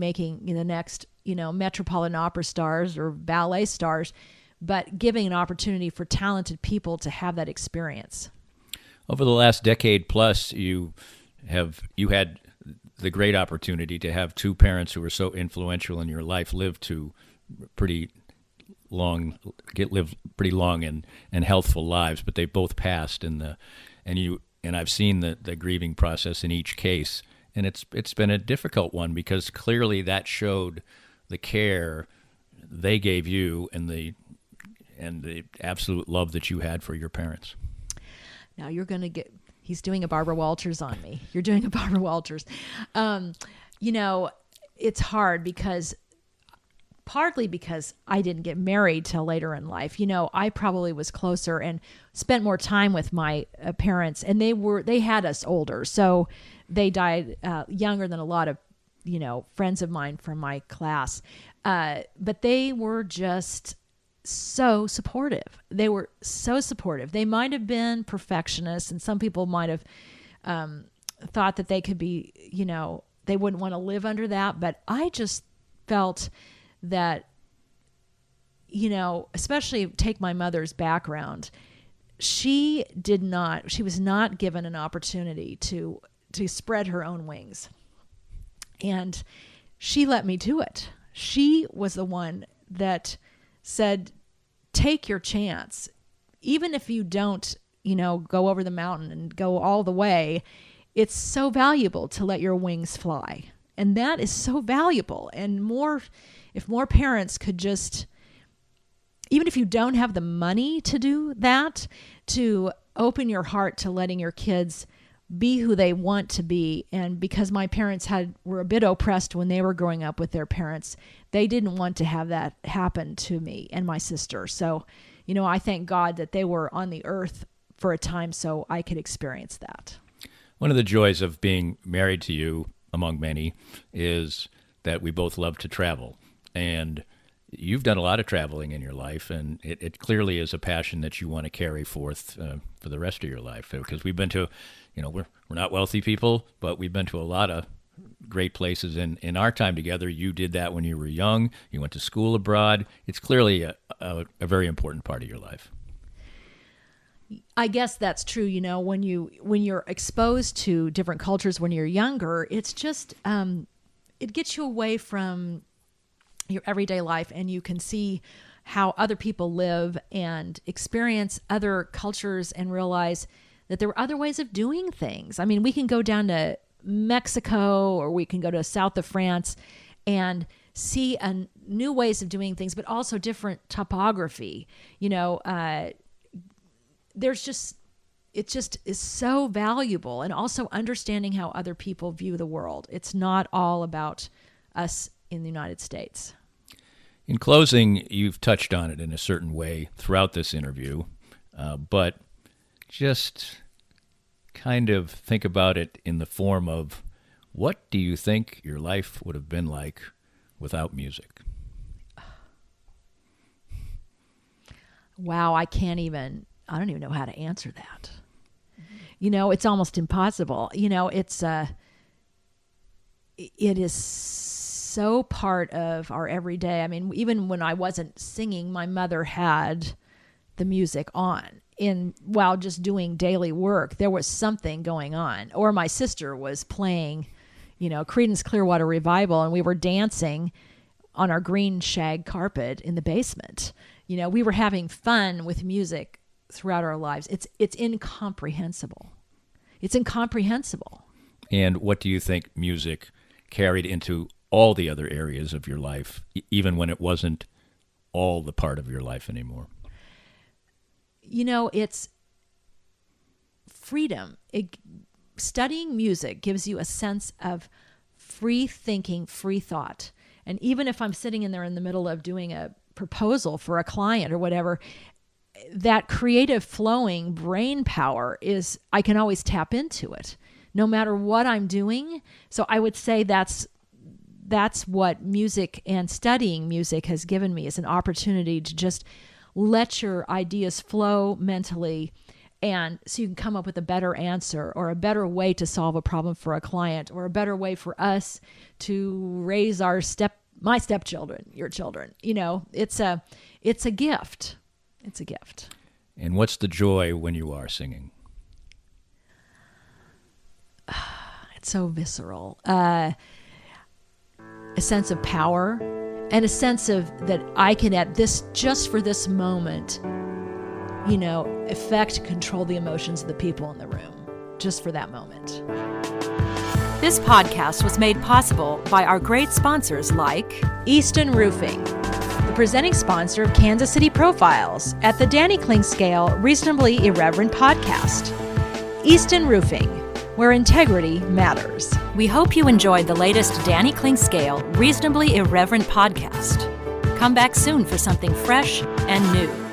making the next, Metropolitan Opera stars or ballet stars, but giving an opportunity for talented people to have that experience. Over the last decade plus, you had the great opportunity to have two parents who were so influential in your life live to pretty long and healthful lives, but they both passed, and I've seen the grieving process in each case, and it's been a difficult one because clearly that showed the care they gave you and the absolute love that you had for your parents. Now you're going to get. He's doing a Barbara Walters on me. You're doing a Barbara Walters. It's hard partly because I didn't get married till later in life. I probably was closer and spent more time with my parents, and they had us older. So they died younger than a lot of, friends of mine from my class. But they were just so supportive. They were so supportive. They might have been perfectionists, and some people might have thought that they could be, they wouldn't want to live under that. But I just felt that, especially take my mother's background, she was not given an opportunity to spread her own wings. And she let me do it. She was the one that said, take your chance. Even if you don't, go over the mountain and go all the way, it's so valuable to let your wings fly. And that is so valuable. And if more parents could just, even if you don't have the money to do that, to open your heart to letting your kids be who they want to be. And because my parents were a bit oppressed when they were growing up with their parents, they didn't want to have that happen to me and my sister. So, I thank God that they were on the earth for a time so I could experience that. One of the joys of being married to you, among many, is that we both love to travel. And you've done a lot of traveling in your life, and it clearly is a passion that you want to carry forth for the rest of your life. Because we've been to, we're not wealthy people, but we've been to a lot of great places. In our time together, you did that when you were young. You went to school abroad. It's clearly a very important part of your life. I guess that's true. When you're exposed to different cultures when you're younger, it's just it gets you away from your everyday life, and you can see how other people live and experience other cultures and realize that there were other ways of doing things. I mean, we can go down to Mexico or we can go to south of France and see new ways of doing things, but also different topography. It just is so valuable, and also understanding how other people view the world. It's not all about us in the United States. In closing, you've touched on it in a certain way throughout this interview, but just kind of think about it in the form of, what do you think your life would have been like without music? Wow, I don't even know how to answer that. It's almost impossible. It is so part of our everyday. I mean, even when I wasn't singing, my mother had the music on. While just doing daily work, there was something going on. Or my sister was playing, Creedence Clearwater Revival, and we were dancing on our green shag carpet in the basement. We were having fun with music throughout our lives. It's incomprehensible. It's incomprehensible. And what do you think music carried into all the other areas of your life, even when it wasn't all the part of your life anymore? It's freedom. Studying music gives you a sense of free thinking, free thought. And even if I'm sitting in there in the middle of doing a proposal for a client or whatever, that creative flowing brain power I can always tap into it, no matter what I'm doing. So I would say that's what music and studying music has given me, is an opportunity to just let your ideas flow mentally And so you can come up with a better answer or a better way to solve a problem for a client or a better way for us to raise my stepchildren, your children. It's a gift. It's a gift. And what's the joy when you are singing? It's so visceral. A sense of power and a sense of that I can, just for this moment, control the emotions of the people in the room, just for that moment. This podcast was made possible by our great sponsors like Easton Roofing, the presenting sponsor of Kansas City Profiles at the Danny Klingscale Reasonably Irreverent podcast. Easton Roofing, where integrity matters. We hope you enjoyed the latest Danny Klingscale Reasonably Irreverent podcast. Come back soon for something fresh and new.